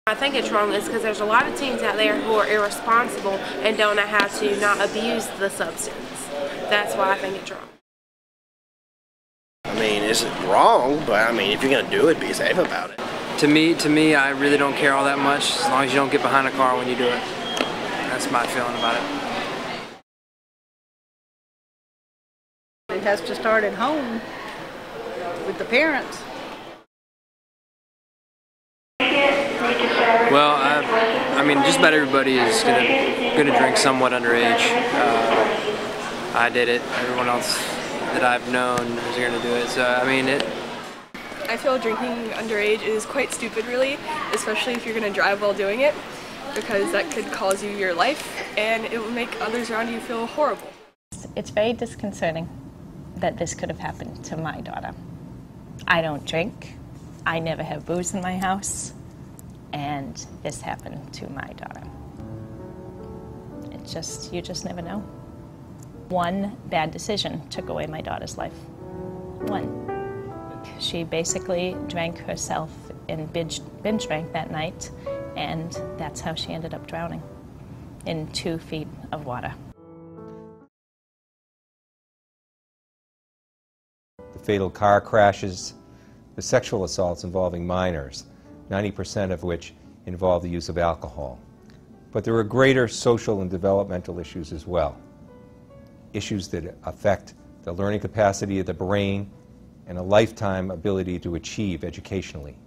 I think it's wrong is because there's a lot of teens out there who are irresponsible and don't know how to not abuse the substance. That's why I think it's wrong. I mean, it's wrong, but I mean, if you're going to do it, be safe about it. To me, I really don't care all that much as long as you don't get behind a car when you do it. That's my feeling about it. It has to start at home with the parents. Well, I mean, just about everybody is gonna drink somewhat underage. I did it. Everyone else that I've known is gonna do it. So I mean, I feel drinking underage is quite stupid, really, especially if you're gonna drive while doing it, because that could cause you your life, and it will make others around you feel horrible. It's very disconcerting that this could have happened to my daughter. I don't drink. I never have booze in my house. And this happened to my daughter. You just never know. One bad decision took away my daughter's life. One. She basically drank herself and binge drank that night, and that's how she ended up drowning in 2 feet of water. The fatal car crashes, the sexual assaults involving minors, 90% of which involve the use of alcohol. But there are greater social and developmental issues as well. Issues that affect the learning capacity of the brain and a lifetime ability to achieve educationally.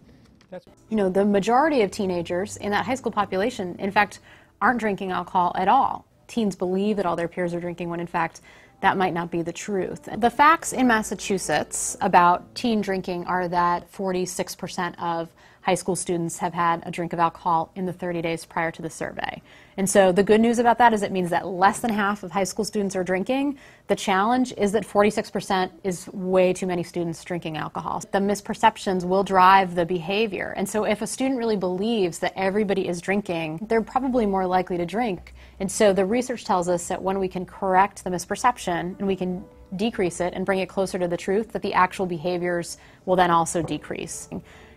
You know, the majority of teenagers in that high school population, in fact, aren't drinking alcohol at all. Teens believe that all their peers are drinking when, in fact, that might not be the truth. The facts in Massachusetts about teen drinking are that 46% of high school students have had a drink of alcohol in the 30 days prior to the survey. And so the good news about that is it means that less than half of high school students are drinking. The challenge is that 46% is way too many students drinking alcohol. The misperceptions will drive the behavior. And so if a student really believes that everybody is drinking, they're probably more likely to drink. And so the research tells us that when we can correct the misperception and we can decrease it and bring it closer to the truth, that the actual behaviors will then also decrease.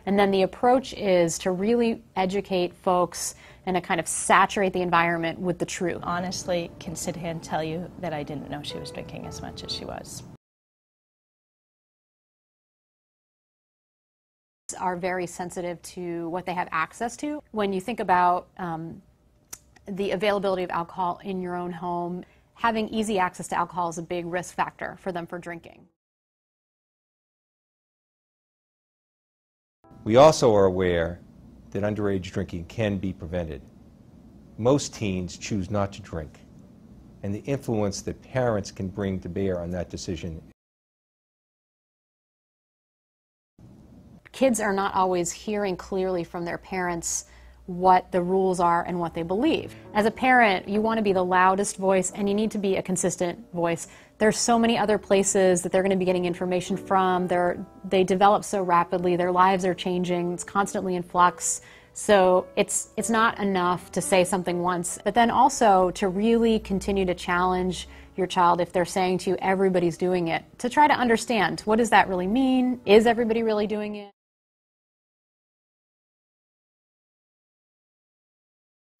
And then the approach is to really educate folks and to kind of saturate the environment with the truth. Honestly, can sit here and tell you that I didn't know she was drinking as much as she was. Are very sensitive to what they have access to. When you think about the availability of alcohol in your own home, having easy access to alcohol is a big risk factor for them for drinking. We also are aware that underage drinking can be prevented. Most teens choose not to drink, and the influence that parents can bring to bear on that decision. Kids are not always hearing clearly from their parents what the rules are and what they believe. As a parent, you want to be the loudest voice and you need to be a consistent voice. There's so many other places that they're going to be getting information from. They develop so rapidly, their lives are changing, it's constantly in flux. So it's not enough to say something once, but then also to really continue to challenge your child if they're saying to you, everybody's doing it, to try to understand, what does that really mean? Is everybody really doing it?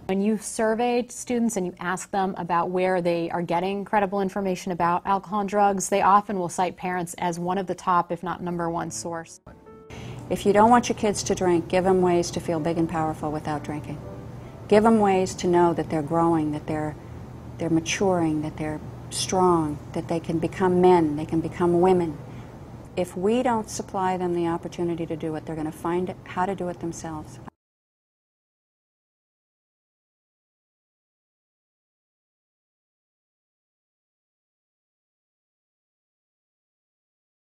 When you survey students and you ask them about where they are getting credible information about alcohol and drugs, they often will cite parents as one of the top, if not #1 source. If you don't want your kids to drink, give them ways to feel big and powerful without drinking. Give them ways to know that they're growing, that they're maturing, that they're strong, that they can become men, they can become women. If we don't supply them the opportunity to do it, they're going to find how to do it themselves.